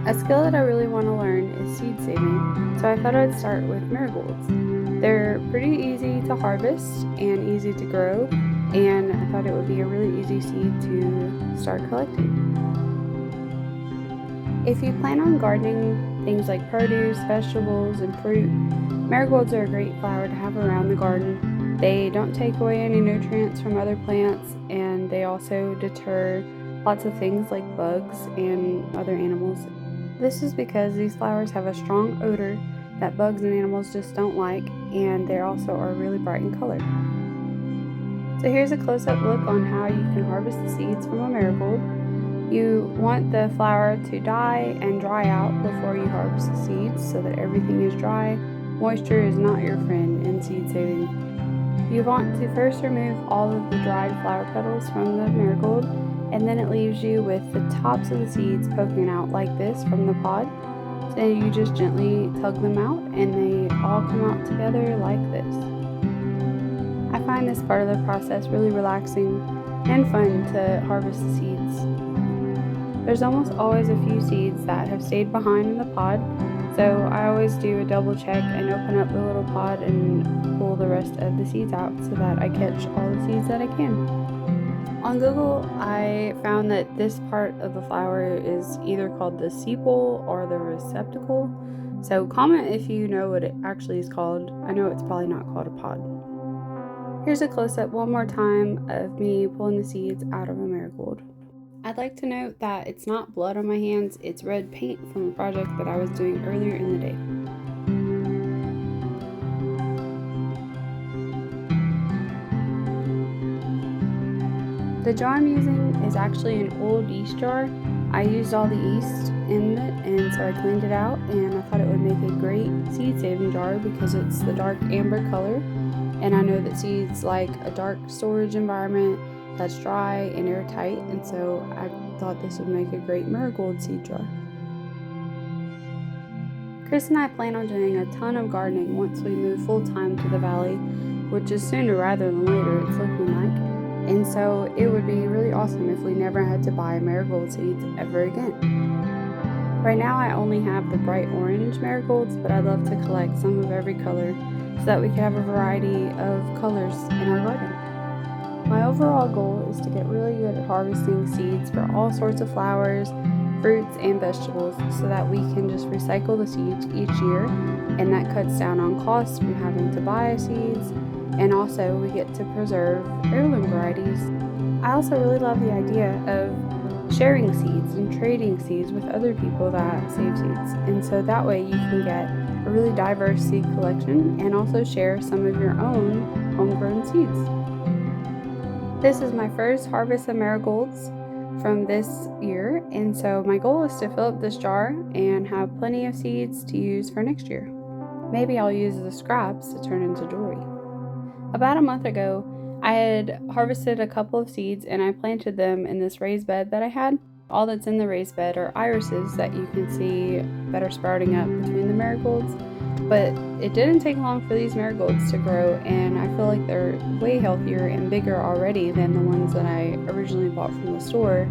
A skill that I really want to learn is seed saving, so I thought I'd start with marigolds. They're pretty easy to harvest and easy to grow, and I thought it would be a really easy seed to start collecting. If you plan on gardening things like produce, vegetables, and fruit, marigolds are a great flower to have around the garden. They don't take away any nutrients from other plants, and they also deter lots of things like bugs and other animals. This is because these flowers have a strong odor that bugs and animals just don't like, and they also are really bright in color. So here's a close-up look on how you can harvest the seeds from a marigold. You want the flower to die and dry out before you harvest the seeds so that everything is dry. Moisture is not your friend in seed saving. You want to first remove all of the dried flower petals from the marigold, and then it leaves you with the tops of the seeds poking out like this from the pod. So you just gently tug them out and they all come out together like this. I find this part of the process really relaxing and fun to harvest the seeds. There's almost always a few seeds that have stayed behind in the pod, so I always do a double check and open up the little pod and pull the rest of the seeds out so that I catch all the seeds that I can. On Google, I found that this part of the flower is either called the sepal or the receptacle, so comment if you know what it actually is called. I know it's probably not called a pod. Here's a close-up one more time of me pulling the seeds out of a marigold. I'd like to note that it's not blood on my hands, it's red paint from a project that I was doing earlier in the day. The jar I'm using is actually an old yeast jar. I used all the yeast in it, and so I cleaned it out, and I thought it would make a great seed saving jar because it's the dark amber color, and I know that seeds like a dark storage environment that's dry and airtight, and so I thought this would make a great marigold seed jar. Chris and I plan on doing a ton of gardening once we move full-time to the valley, which is sooner rather than later, it's looking like, and so it would be really awesome if we never had to buy marigold seeds ever again. Right now I only have the bright orange marigolds, but I'd love to collect some of every color so that we could have a variety of colors in our garden. My overall goal is to get really good at harvesting seeds for all sorts of flowers, fruits, and vegetables so that we can just recycle the seeds each year, and that cuts down on costs from having to buy seeds, and also we get to preserve heirloom varieties. I also really love the idea of sharing seeds and trading seeds with other people that save seeds, and so that way you can get a really diverse seed collection and also share some of your own homegrown seeds. This is my first harvest of marigolds from this year, and so my goal is to fill up this jar and have plenty of seeds to use for next year. Maybe I'll use the scraps to turn into jewelry. About a month ago, I had harvested a couple of seeds and I planted them in this raised bed that I had. All that's in the raised bed are irises that you can see that are sprouting up between the marigolds. But it didn't take long for these marigolds to grow, and I feel like they're way healthier and bigger already than the ones that I originally bought from the store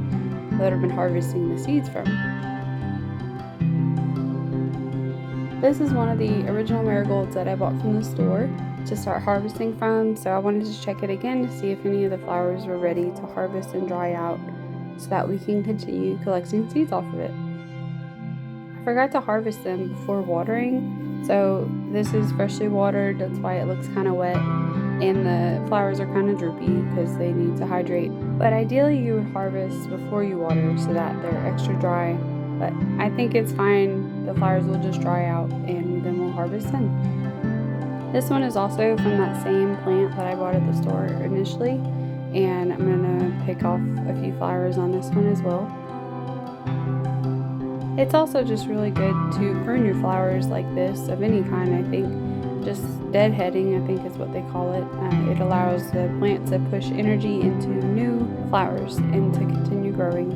that I've been harvesting the seeds from. This is one of the original marigolds that I bought from the store to start harvesting from, so I wanted to check it again to see if any of the flowers were ready to harvest and dry out so that we can continue collecting seeds off of it. I forgot to harvest them before watering, so this is freshly watered, that's why it looks kind of wet, and the flowers are kind of droopy because they need to hydrate. But ideally you would harvest before you water so that they're extra dry, but I think it's fine, the flowers will just dry out and then we'll harvest them. This one is also from that same plant that I bought at the store initially, and I'm going to pick off a few flowers on this one as well. It's also just really good to prune your flowers like this of any kind, I think. Just deadheading, I think is what they call it. It allows the plant to push energy into new flowers and to continue growing.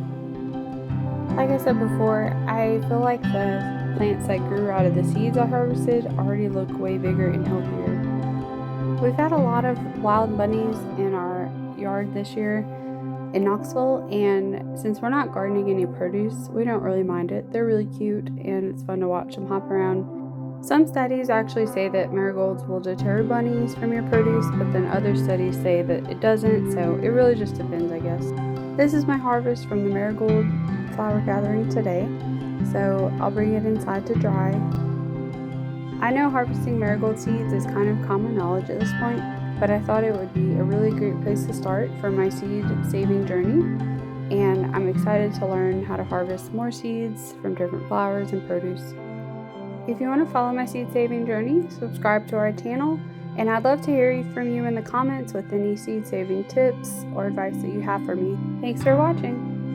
Like I said before, I feel like the plants that grew out of the seeds I harvested already look way bigger and healthier. We've had a lot of wild bunnies in our yard this year, in Knoxville, and since we're not gardening any produce, we don't really mind it. They're really cute and it's fun to watch them hop around. Some studies actually say that marigolds will deter bunnies from your produce, but then other studies say that it doesn't, so it really just depends, I guess. This is my harvest from the marigold flower gathering today, so I'll bring it inside to dry. I know harvesting marigold seeds is kind of common knowledge at this point, but I thought it would be a really great place to start for my seed saving journey, and I'm excited to learn how to harvest more seeds from different flowers and produce. If you want to follow my seed saving journey, subscribe to our channel, and I'd love to hear from you in the comments with any seed saving tips or advice that you have for me. Thanks for watching!